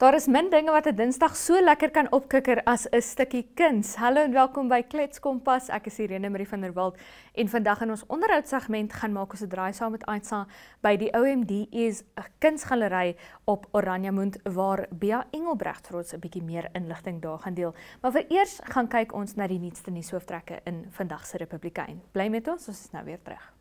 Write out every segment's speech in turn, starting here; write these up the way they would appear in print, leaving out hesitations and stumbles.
Daar is min dinge wat 'n Dinsdag so lekker kan opkikker as 'n stukkie kuns. Hallo en welkom by Klets Kompas. Ek is Irene Marie van der Walt en vandag in ons onderhoudsegment gaan maak ons 'n draai saam met Aitsa by die OMD is 'n kunsgalery op Oranjemund waar Bea Engelbrecht vir ons 'n bietjie meer inligting daar gaan deel. Maar vir eers gaan kyk ons na die nuutste nuushooftrekke in vandag se Republikein. Bly met ons is nou weer terug.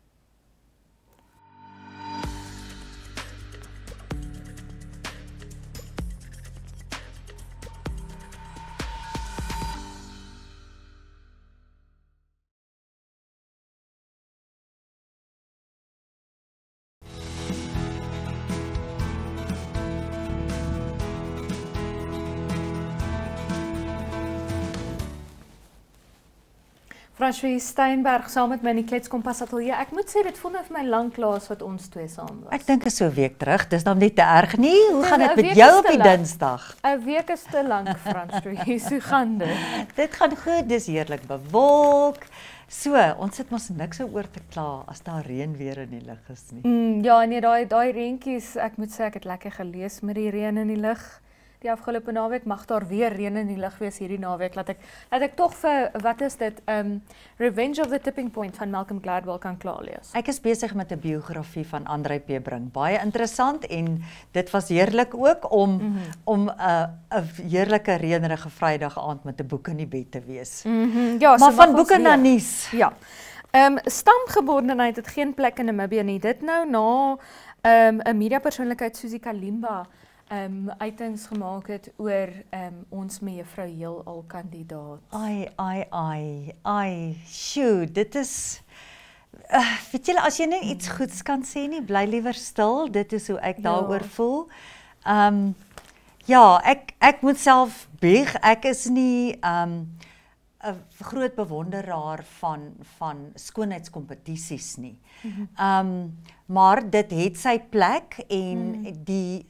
Francois Steinberg saam met my in die Klets Kompas ateljee. Ek moet sê dit voel nou vir my lank laas wat ons twee saam was. Ek dink is so 'n week terug. Dis dan net te erg nie. Hoe gaan dit met jou op die Dinsdag? 'n Week is te lank, Francois. Hoe gaan dit? Dit gaan goed. Dis heerlik bewolk. So, ons sit mos niks oor te kla as daar reën weer in die lug is nie. Ja, nee, daai reentjies, ek moet sê ek het lekker gelees met die reën in die lug. Die afgelope naweek mag daar weer reën in die lug wees hierdie naweek. Laat ek tog vir wat is dit? Revenge of the Tipping Point van Malcolm Gladwell kan klaar lees. Ek is besig met 'n biografie van Andrei P. Brink. Baie interessant en dit was heerlik ook om 'n heerlike reënerige Vrydag aand met 'n boek in die bed te wees. Ja, maar van boeke na nuus. Ja. Stamgebondenheid het geen plek in Namibië nie. Dit nou na 'n mediapersoonlikheid Susie Kalimba uitings gemaak het oor ons mevrou heelal kandidaat. Sjoe, dit is weet julle, as jy net iets goeds kan sê nie, bly liewer stil. Dit is hoe ek daaroor voel. Ja, ek moet self bieg. Ek is nie 'n groot bewonderaar van skoonheidskompetisies nie. Maar dit het sy plek en die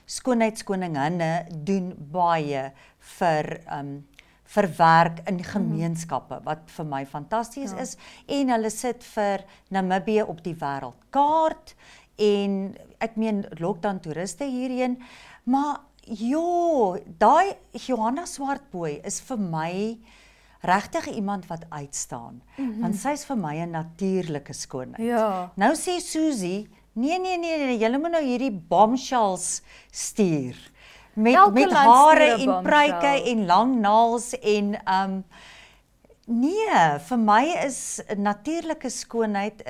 skoonheidskoninginne doen baie vir werk in gemeenskappe wat vir my fantasties is en hulle sit vir Namibië op die wêreldkaart en ek meen lok dan toeriste hierheen, maar daai Johanna Swartboy is vir my regtig iemand wat uitstaan, want sy is vir my 'n natuurlike skoonheid. Ja. Nou sê Susie, nee, julle moet nou hierdie bombshells stuur, met hare en pruike en lang naels en nee, vir my is natuurlike skoonheid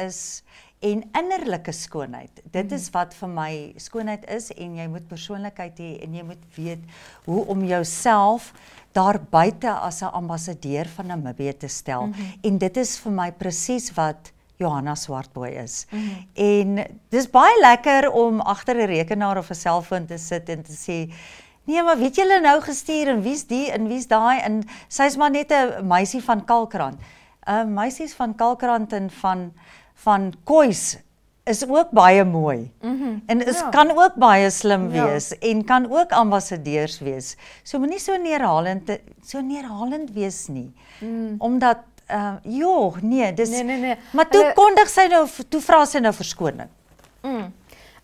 en innerlike skoonheid. Dit is wat vir my skoonheid is en jy moet persoonlikheid hê en jy moet weet hoe om jouself daar buite as 'n ambassadeur van Namibië te stel. En dit is vir my presies wat Johanna Swartboy is. En dis baie lekker om agter 'n rekenaar of 'n selfoon te sit en te sê, nee, maar weet julle nou gestuur en wie's die en wie's daai en sy's maar net 'n meisie van Kalkrant. Meisies van Kalkrant en van Kois is ook baie mooi. En kan ook baie slim wees en kan ook ambassadeurs wees. So moenie so neerhalend wees nie. Omdat nee. Maar toe kondig sy nou, toe vra sy nou verskoning.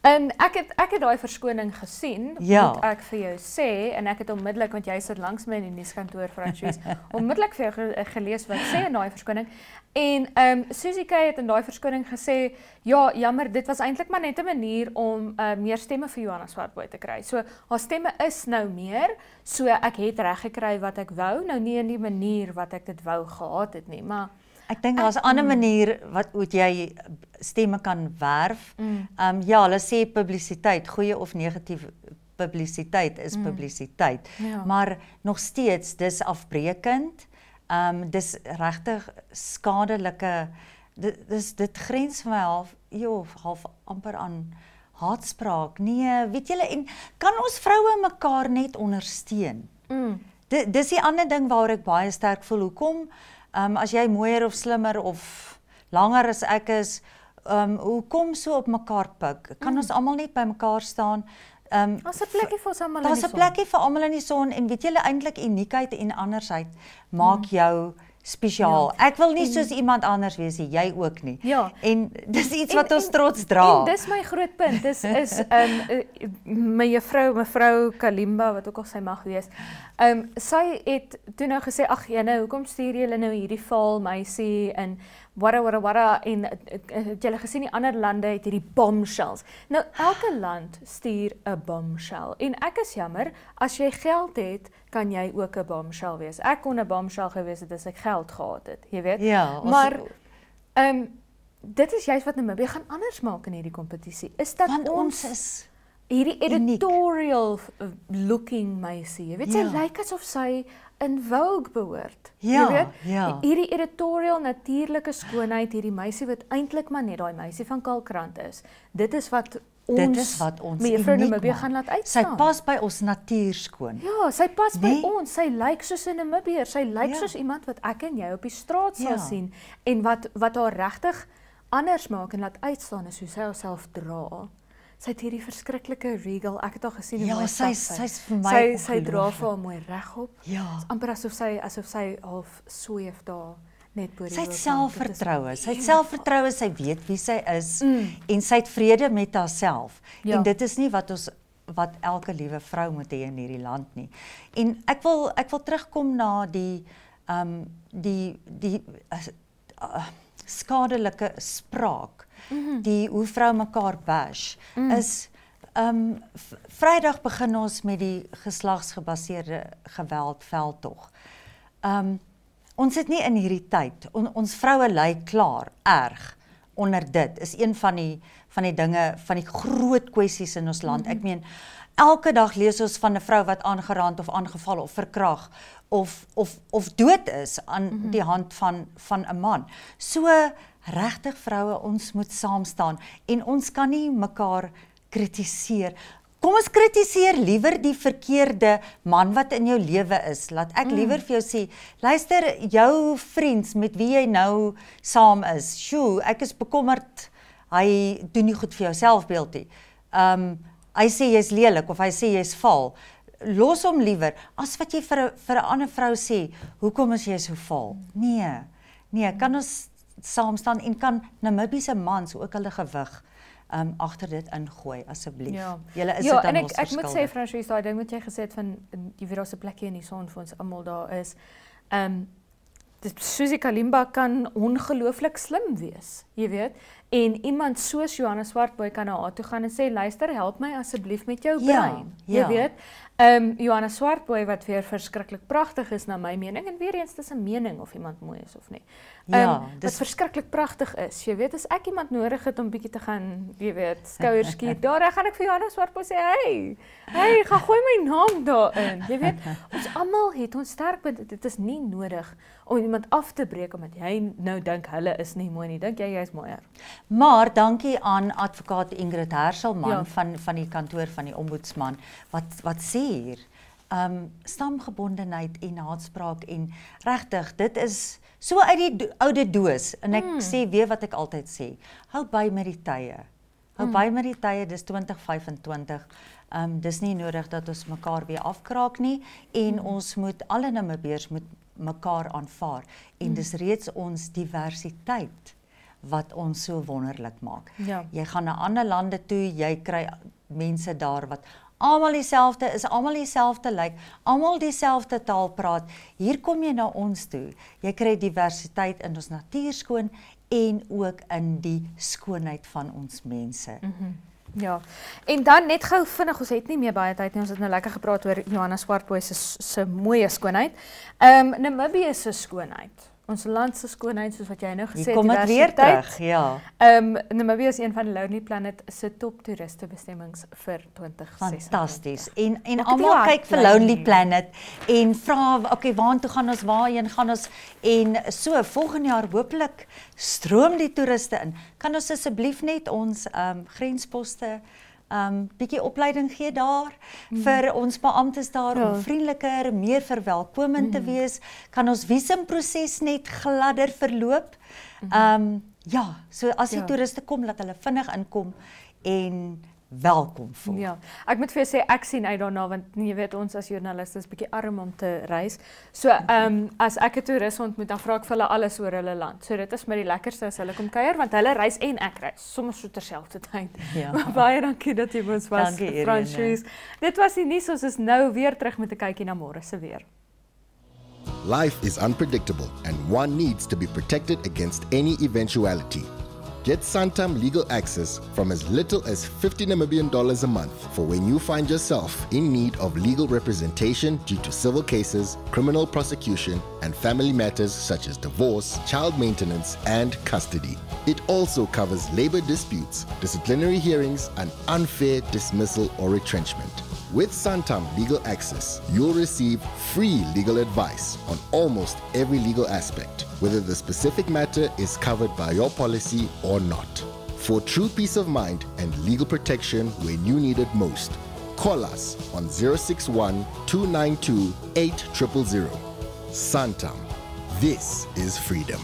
En ek het daai verskoning gesien, moet ek vir jou sê, en ek het onmiddellik, want jy sit langs my in die nuuskantoor, Francois, onmiddellik vir jou gelees wat sê in daai verskoning. En Susie K het in daai verskoning gesê, ja, jammer, dit was eintlik maar net 'n manier om meer stemme vir Johanna Swartboy te kry. So haar stemme is nou meer, so ek het reg gekry wat ek wou, nou nie in die manier wat ek dit wou gehad het nie, maar ek dink daar's 'n ander manier hoe jy stemme kan werf. Ja, hulle sê publisiteit, goeie of negatiewe publisiteit is publisiteit. Maar nog steeds, dis afbreekend. Dis regtig skadelike, dit grens vir my half amper aan haatspraak. Nee, weet julle, en kan ons vroue mekaar net ondersteun? Dis die ander ding waar ek baie sterk voel. Hoekom as jy mooier of slimmer of langer as ek is, hoekom so op mekaar pik? Kan ons almal net by mekaar staan? Daar's 'n plekkie vir ons almal in die son. Daar's 'n plekkie vir almal in die son en weet julle eintlik uniekheid en andersheid maak jou spesiaal. Ek wil nie soos iemand anders wees nie, jy ook nie. En dis iets wat ons trots dra. En dis my groot punt. Dis is mevrou Kalimba, wat ook al sy mag wees. Sy het toe nou gesê, ag jene, hoekom stuur julle nou hierdie vaal meisie en wara en het julle gesien die ander lande het hierdie bombshells. Nou elke land stuur 'n bombshell en ek is jammer, as jy geld het, kan jy ook 'n bombshell wees. Ek kon 'n bombshell gewees het as ek geld gehad het, jy weet. Ja, maar dit is juist wat Namibië gaan anders maak in hierdie kompetisie. Is dat ons is hierdie editorial looking meisie. Jy weet sy lyk asof sy in Vogue behoort. Jy weet, hierdie editorial natuurlike skoonheid, hierdie meisie wat eintlik maar net daai meisie van Kalkrant is. Dit is wat ons mevrou Namibië gaan laat uitstaan. Sy pas by ons natuur skoon. Ja, sy pas by ons. Sy lyk soos 'n Namibiër. Sy lyk soos iemand wat ek en jy op die straat sal sien en wat haar regtig anders maak en laat uitstaan is hoe sy haarself dra. Sy het hierdie verskriklike regal, ek het al gesien hoe mooi sy's vir my sy dra vir haar mooi regop. Ja. Dit is amper asof sy half sweef daar net bo die. Sy het selfvertroue. Sy het selfvertroue, sy weet wie sy is en sy het vrede met haarself. En dit is nie wat elke liewe vrou moet hê in hierdie land nie. En ek wil terugkom na die skadelike spraak. Die hoe vrou mekaar bash is Vrydag begin ons met die geslagsgebaseerde geweld veldtog. Ons het nie in hierdie tyd, ons vroue ly klaar erg onder dit. Is een van die dinge, van die groot kwessies in ons land. Ek meen, elke dag lees ons van 'n vrou wat aangerand of aangeval of verkrag of dood is aan die hand van 'n man. So regtig vroue, ons moet saam staan en ons kan nie mekaar kritiseer. Kom ons kritiseer liewer die verkeerde man wat in jou lewe is. Laat ek liewer vir jou sê, luister, jou vriend met wie jy nou saam is, sjoe, ek is bekommerd, hy doen nie goed vir jou selfbeeld nie. Hy sê jy's lelik of hy sê jy's vaal. Los hom liewer, as wat jy vir 'n ander vrou sê, hoekom is jy so vaal? Nee, kan ons saam staan en kan Namibiese mans ook hulle gewig agter dit ingooi, asseblief. Julle is dit aan ons ek moet sê, Francois, daai ding wat jy gesê het van jy weet daar's 'n plekjie in die son vir ons almal daar is. Susie Kalimba kan ongelooflik slim wees, jy weet. En iemand soos Johannes Swartboy kan na haar toe gaan en sê, luister, help my asseblief met jou brein. Jy weet. Johannes Swartboy wat weer verskriklik pragtig is na my mening, en weer eens dis 'n mening of iemand mooi is of nie. Wat verskriklik pragtig is. Jy weet, as ek iemand nodig het om bietjie te gaan, jy weet, skouers skiet, dan gaan ek vir Johannes Swartboy sê, hey, gaan gooi my naam daarin. Jy weet, ons almal het ons sterk punt. Dit is nie nodig om iemand af te breek omdat jy nou dink hulle is nie mooi nie. Dink jy is mooier. Maar dankie aan advokaat Ingrid Herselman van die kantoor van die ombudsman wat sê hier stamgebondenheid en haatspraak en regtig dit is so uit die oude doos en ek sê weer wat ek altyd sê, hou by met die tye. Hou by met die tye, dis 2025. Dis nie nodig dat ons mekaar weer afkraak nie en ons moet alle Namibiërs moet mekaar aanvaar en dis reeds ons diversiteit wat ons so wonderlik maak. Jy gaan na ander lande toe, jy kry mense daar wat almal dieselfde is, almal dieselfde lyk, almal dieselfde taal praat. Hier kom jy na ons toe. Jy kry diversiteit in ons natuur skoon en ook in die skoonheid van ons mense. Ja, en dan net gou vinnig, ons het nie meer baie tyd nie, ons het nou lekker gepraat oor Johannes Swartboy se mooie skoonheid. Namibië se skoonheid. Ons land se skoonheid, soos wat jy nou gesê het, kom dit weer terug, ja. Namibië is een van die Lonely Planet se top toeristebestemmings vir 2026. Fantasties. En almal kyk vir Lonely Planet en vra, okay, waartoe gaan ons, waarheen gaan ons? En so volgende jaar hopelik stroom die toeriste in. Kan ons asseblief net ons grensposte bietjie opleiding gee daar vir ons beamptes daar om vriendeliker, meer verwelkomend te wees. Kan ons visumproses net gladder verloop? Ja, so as die toeriste kom, laat hulle vinnig inkom en welkom voel. Ja, ek moet vir jou sê ek sien uit daarna want jy weet ons as joernaliste is bietjie arm om te reis. So as ek 'n toerist ontmoet dan vra ek vir hulle alles oor hulle land. So dit is my die lekkerste as hulle kom kuier want hulle reis en ek reis soms so terselfdertyd. Ja. Baie dankie dat jy ons was, Francois. Dit was die nuus, ons is nou weer terug met 'n kykie na môre se weer. Life is unpredictable and one needs to be protected against any eventuality. Get Santam legal access from as little as $50 Namibian a month for when you find yourself in need of legal representation due to civil cases, criminal prosecution, and family matters such as divorce, child maintenance, and custody. It also covers labor disputes, disciplinary hearings, and unfair dismissal or retrenchment. With Santam Legal Access, you'll receive free legal advice on almost every legal aspect, whether the specific matter is covered by your policy or not. For true peace of mind and legal protection when you need it most, call us on 061 292 8000. Santam. This is freedom.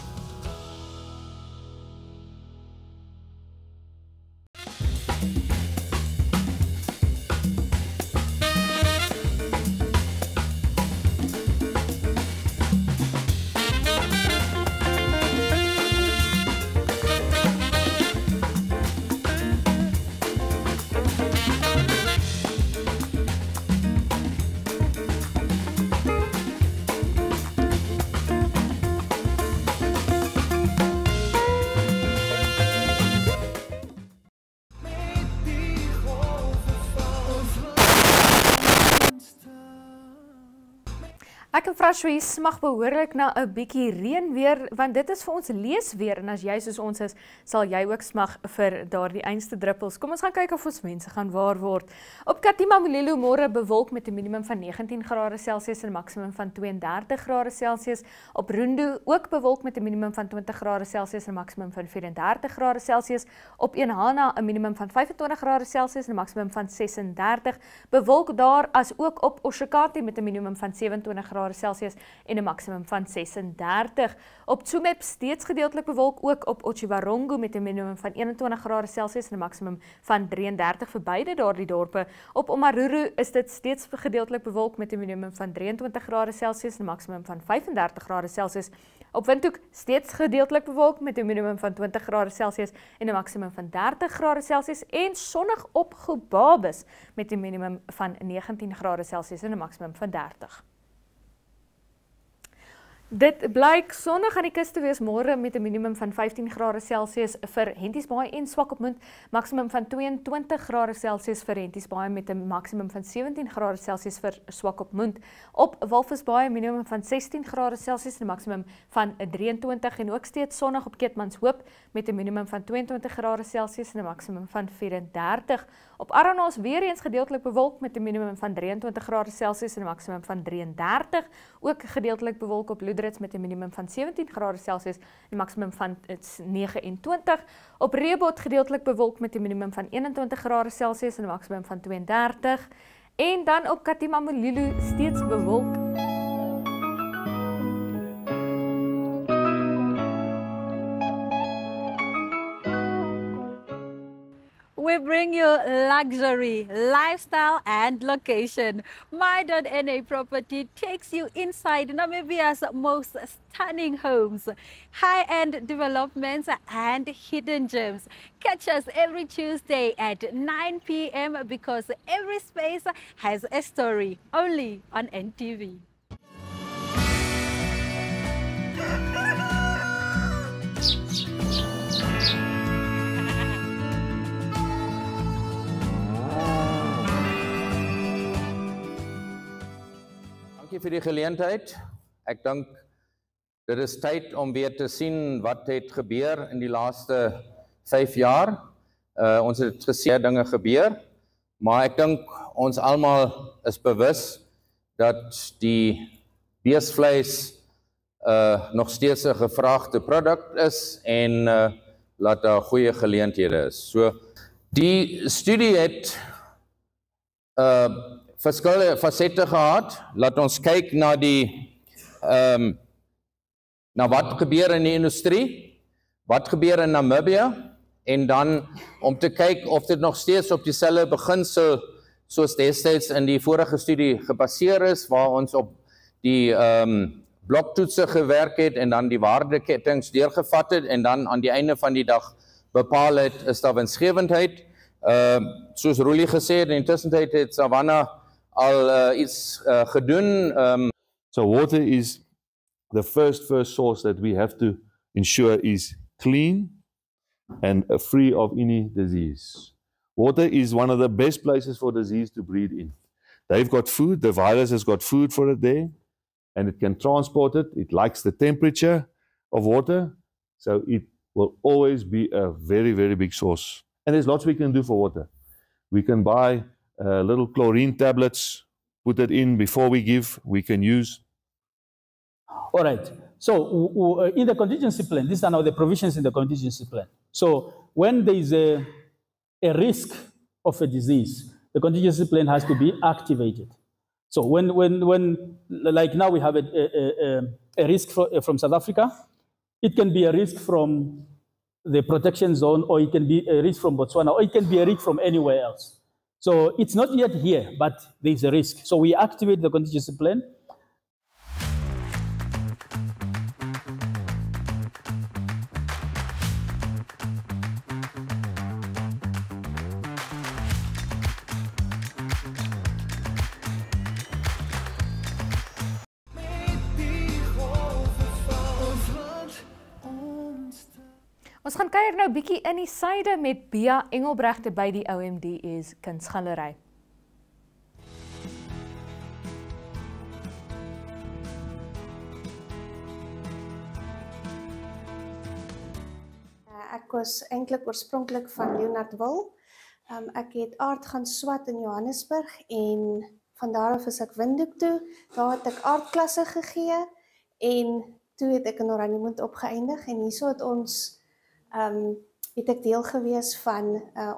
Ek en Francois smag behoorlik na 'n bietjie reën weer, want dit is vir ons leesweer en as jy soos ons is, sal jy ook smag vir daardie einste druppels. Kom ons gaan kyk of ons mense gaan waar word. Op Katima Mulilo môre bewolk met 'n minimum van 19 grade Celsius en 'n maksimum van 32 grade Celsius. Op Rundu ook bewolk met 'n minimum van 20 grade Celsius en 'n maksimum van 34 grade Celsius. Op Enhana 'n minimum van 25 grade Celsius en 'n maksimum van 36. Bewolk daar as ook op Oshakati met 'n minimum van 27 grade Celsius en 'n maksimum van 36. Op Tsumeb steeds gedeeltelik bewolk ook op Otjiwarongo met 'n minimum van 21 grade Celsius en 'n maksimum van 33 vir beide daardie dorpe. Op Omaruru is dit steeds gedeeltelik bewolk met 'n minimum van 23 grade Celsius en 'n maksimum van 35 grade Celsius. Op Windhoek steeds gedeeltelik bewolk met 'n minimum van 20 grade Celsius en 'n maksimum van 30 grade Celsius en sonnig op Gobabis met 'n minimum van 19 grade Celsius en 'n maksimum van 30. Dit blyk sonnig aan die kus te wees môre met 'n minimum van 15 grade Celsius vir Henties Baai en Swakopmund, maksimum van 22 grade Celsius vir Henties Baai met 'n maksimum van 17 grade Celsius vir Swakopmund. Op Walvis Baai 'n minimum van 16 grade Celsius en 'n maksimum van 23 en ook steeds sonnig op Keetmanshoop met 'n minimum van 22 grade Celsius en 'n maksimum van 34. Op Arranas weer eens gedeeltelik bewolk met 'n minimum van 23 grade Celsius en 'n maksimum van 33, ook gedeeltelik bewolk op Loederitz met 'n minimum van 17 grade Celsius en 'n maksimum van 29. Op Reebot gedeeltelik bewolk met 'n minimum van 21 grade Celsius en 'n maksimum van 32 en dan op Katima Mulilo steeds bewolk. We bring you luxury, lifestyle and location. My.NA Property takes you inside Namibia's most stunning homes, high-end developments and hidden gems. Catch us every Tuesday at 9 p.m. because every space has a story, only on NTV. Dankie vir die geleentheid. Ek dink dit is tyd om weer te sien wat het gebeur in die laaste 5 jaar. Ons het gesien dinge gebeur, maar ek dink ons almal is bewus dat die beesvleis nog steeds 'n gevraagde produk is en laat daar goeie geleenthede is. So die studie het verskillende fasette gehad. Laat ons kyk na na wat gebeur in die industrie, wat gebeur in Namibië en dan om te kyk of dit nog steeds op dieselfde beginsel soos destyds in die vorige studie gebaseer is, waar ons op die bloktoetse gewerk het en dan die waardekettings deurgevat het en dan aan die einde van die dag bepaal het, is daar winsgewendheid. Soos Roelie gesê het, in die tussentyd het Savannah al iets gedoen. So water is the first source that we have to ensure is clean and free of any disease. Water is one of the best places for disease to breed in. They've got food, the virus has got food for it there, and it can transport it. It likes the temperature of water, so it will always be a very, very big source. And there's lots we can do for water. We can buy little chlorine tablets, put it in before we give, we can use. All right. So in the contingency plan, these are now the provisions in the contingency plan. So when there is a risk of a disease, the contingency plan has to be activated. So when like now we have a risk from South Africa, it can be a risk from the protection zone, or it can be a risk from Botswana, or it can be a risk from anywhere else. So it's not yet here, but there is a risk. So we activate the contingency plan. Ons gaan kyk nou bietjie in die suide met Bea Engelbregte by die OMDS Kunsgalery. Ek was eintlik oorspronklik van Leonardville. Ek het aard gaan swat in Johannesburg en van daar af is ek Windhoek toe. Daar het ek aardklasse gegee en toe het ek in Oranjemund opgeëindig en hierso het ons het ek deel gewees van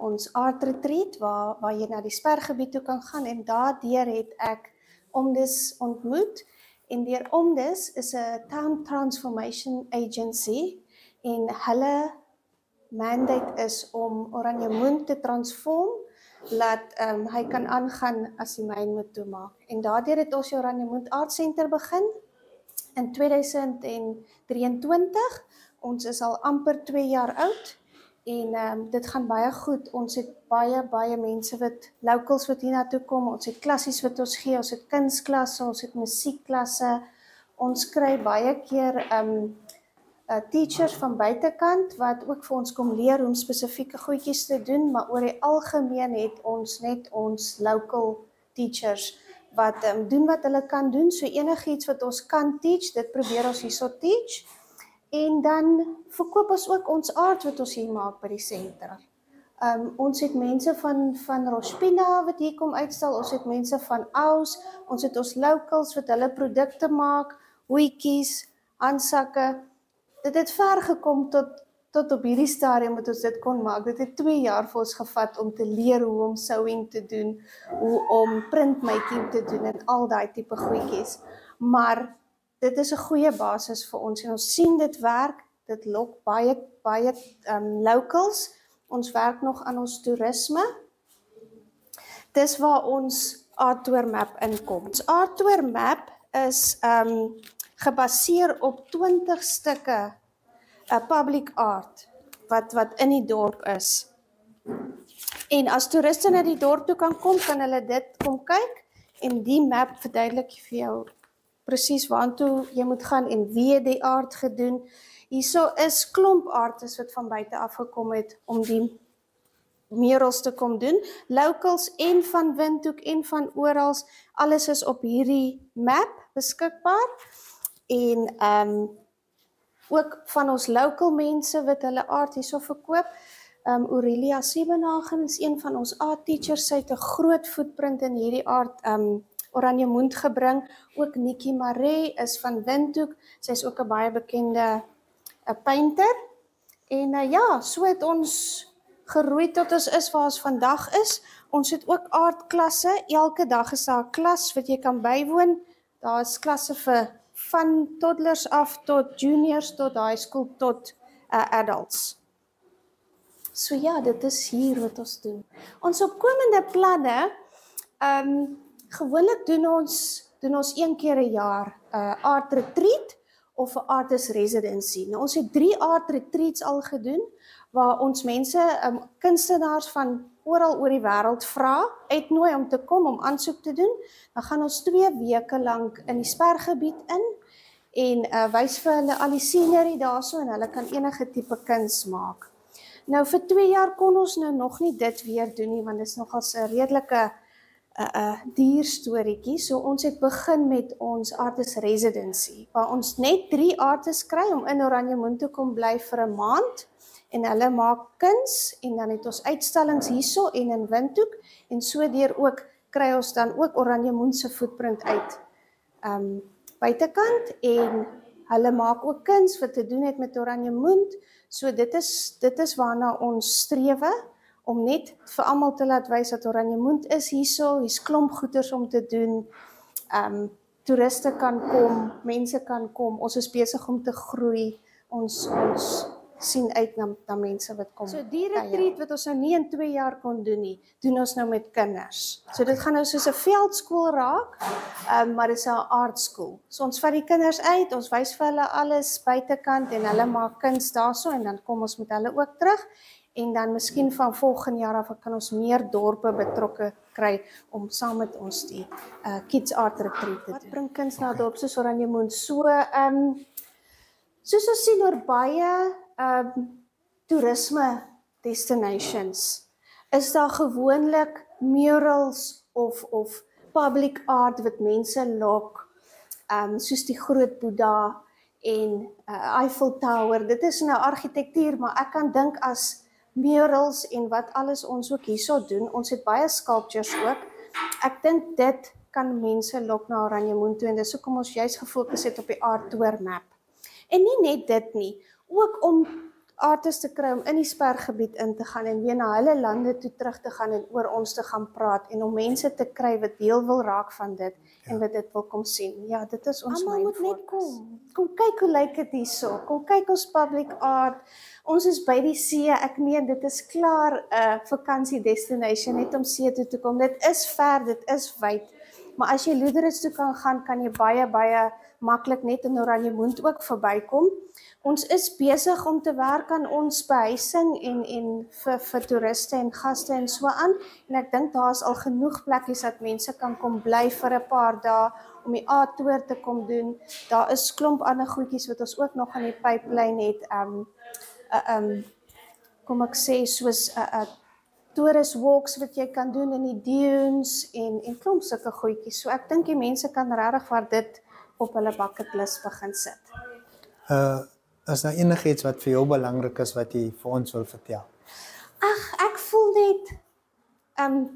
ons aardretreat waar jy na die spergebied toe kan gaan en daardeur het ek OMDIS ontmoet en deur OMDIS is 'n Town Transformation Agency en hulle mandate is om Oranjemund te transform laat hy kan aangaan as die myn moet toemaak. En daardeur het ons die Oranjemund Art Center begin in 2023. Ons is al amper 2 jaar oud en dit gaan baie goed. Ons het baie mense locals wat hier na toe kom. Ons het klassies wat ons gee, ons het kunsklasse, ons het musiekklasse. Ons kry baie keer teachers van buitekant wat ook vir ons kom leer om spesifieke goedjies te doen, maar oor die algemeen het ons net ons local teachers wat doen wat hulle kan doen. So enigiets wat ons kan teach, dit probeer ons hierso teach. En dan verkoop ons ook ons aard wat ons hier maak by die senter. Ons het mense van Rospina wat hier kom uitstel, ons het mense van Aus, ons het ons locals wat hulle produkte maak, hoetjies, handsakke. Dit het ver gekom tot op hierdie stadium wat ons dit kon maak. Dit het 2 jaar vir ons gevat om te leer hoe om sewing te doen, hoe om printmaking te doen en al daai tipe goedjies. Maar dit is 'n goeie basis vir ons en ons sien dit werk. Dit lok baie locals. Ons werk nog aan ons toerisme. Dis waar ons Arttour Map inkom. Ons Arttour Map is gebaseer op 20 stukke public art wat in die dorp is. En as toeriste na die dorp toe kan kom, kan hulle dit kom kyk en die map verduidelik vir jou presies waartoe jy moet gaan en wie die art gedoen. Hierso is klomp artists wat van buite af gekom het om die murals te kom doen. Locals en van Windhoek en van oral, alles is op hierdie map beskikbaar. En ook van ons local mense wat hulle art hierso verkoop. Aurelia Siebenhagen is een van ons art teachers. Sy het 'n groot footprint in hierdie art Oranjemund gebring. Ook Nikki Maree is van Windhoek. Sy is ook 'n baie bekende painter. En ja, so het ons geroei tot ons is waar ons vandag is. Ons het ook aardklasse. Elke dag is daar 'n klas wat jy kan bywoon. Daar is klasse van toddlers af tot juniors tot high school tot adults. So ja, dit is hier wat ons doen. Ons opkomende planne, gewoonlik doen ons 1 keer 'n jaar 'n art retreat of 'n artist residency. Nou ons het 3 art retreats al gedoen waar ons mense, kunstenaars van oral oor die wêreld vra, uitnooi om te kom om aansoek te doen. Dan gaan ons 2 weke lank in die spergebied in en wys vir hulle al die scenery daarso en hulle kan enige tipe kuns maak. Nou vir 2 jaar kon ons nou nog nie dit weer doen nie want dit is nogals 'n redelike duur storieetjie. So ons het begin met ons artist residency waar ons net 3 artists kry om in Oranjemund te kom bly vir 'n maand en hulle maak kuns en dan het ons uitstallings hierso en in Windhoek en sodoor ook kry ons dan ook Oranjemund se footprint uit buitekant en hulle maak ook kuns wat te doen het met Oranjemund. So dit is waarna ons strewe om net vir almal te laat wys dat Oranjemund is hierso, hier's klomp goeders om te doen. Toeriste kan kom, mense kan kom. Ons is besig om te groei. Ons sien uit na mense wat kom. So die retreat wat ons nou nie in 2 jaar kon doen nie, doen ons nou met kinders. So dit gaan nou soos 'n veldskool raak, maar dit is 'n art school. So ons vat die kinders uit, ons wys vir hulle alles buitekant en hulle maak kuns daarso en dan kom ons met hulle ook terug. En dan miskien van volgende jaar af kan ons meer dorpe betrokke kry om saam met ons die Kids Art Retreat te doen. Wat bring kuns na 'n dorp soos Oranjemund? So, soos ons sien oor baie toerisme destinations, is daar gewoonlik murals of public art wat mense lok, soos die groot Boeddha en Eiffel Tower. Dit is nou argitektuur, maar ek kan dink as murals en wat alles ons ook hierso doen. Ons het baie sculptures ook. Ek dink dit kan mense lok na Oranjemund toe en dis hoekom ons juist gefokus het op die Art Tour map. En nie net dit nie, ook om artists te kry om in die spergebied in te gaan en weer na hulle lande toe terug te gaan en oor ons te gaan praat en om mense te kry wat deel wil raak van dit en wat dit wil kom sien. Ja, dit is ons main fokus. Almal moet net kom. Kom kyk hoe lyk dit hierso. Kom kyk ons public art. Ons is by die see. Ek meen dit is klaar 'n vakansie destination net om see toe te kom. Dit is ver, dit is wyd. Maar as jy Loederus toe kan gaan, kan jy baie maklik net in Oranjemund ook verbykom. Ons is besig om te werk aan ons behuising en vir toeriste en gaste en so aan. En ek dink daar is al genoeg plekkies dat mense kan kom bly vir 'n paar dae om die Art Tour te kom doen. Daar is klomp ander goedjies wat ons ook nog in die pipeline het. Kom ek sê soos tourist walks wat jy kan doen in die dunes en klomp sulke goedjies. So ek dink die mense kan regtig vir dit op hulle bucket list begin sit. Is daar enigiets wat vir jou belangrik is wat jy vir ons wil vertel? Ek voel net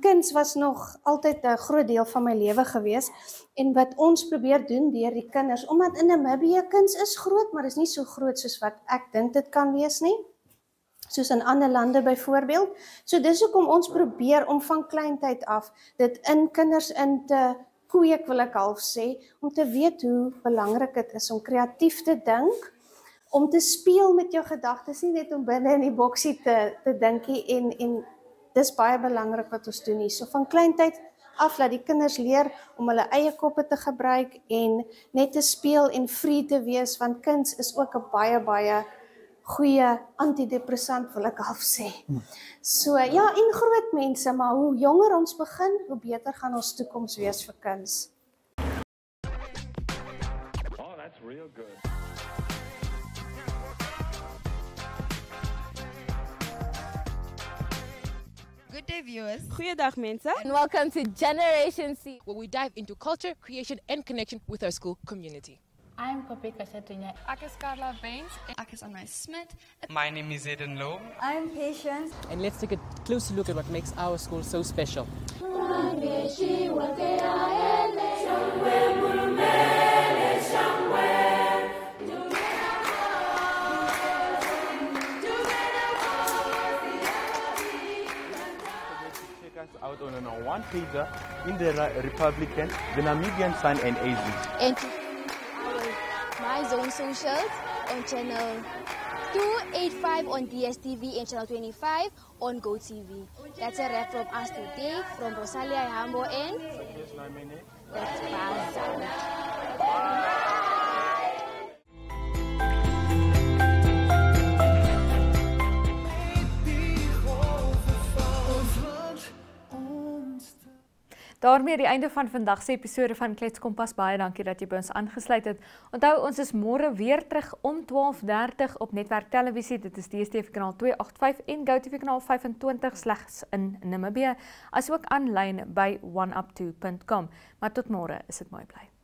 kuns was nog altyd 'n groot deel van my lewe gewees en wat ons probeer doen deur die kinders, omdat in Namibië kuns is groot, maar is nie so groot soos wat ek dink dit kan wees nie. Soos in ander lande byvoorbeeld. So dis hoekom ons probeer om van kleintyd af dit in kinders in te kweek, wil ek half sê, om te weet hoe belangrik dit is om kreatief te dink, om te speel met jou gedagtes, nie net om binne in die boksie te dinkie en dis baie belangrik wat ons doen hier. So van kleintyd af laat die kinders leer om hulle eie koppe te gebruik en net te speel en free te wees, want kuns is ook 'n baie goeie antidepressant, wil ek half sê. So ja, en groot mense, maar hoe jonger ons begin, hoe beter gaan ons toekoms wees vir kuns. Oh, that's real good. Good day, viewers. Goeiedag, mense. And welcome to Generation C, where we dive into culture, creation, and connection with our school community. I'm Kopika Chatunya. Ek is Carla Benz. Ek is Anna Smit. My name is Eden Lowe. I'm Patience. And let's take a closer look at what makes our school so special. Out on a one-pager in the Republican, the Namibian Sun and AZ. And My Zone Socials on channel 285 on DSTV and channel 25 on GoTV. That's a wrap from us today, from Rosalia Hambo and that's Bye. Daarmee die einde van vandag se episode van Klets Kompas. Baie dankie dat jy by ons aangesluit het. Onthou, ons is môre weer terug om 12:30 op Netwerk Televisie. Dit is DStv kanaal 285 en GoTV kanaal 25 slegs in Namibië, asook aanlyn by oneup2.com. Maar tot môre, is dit mooi bly.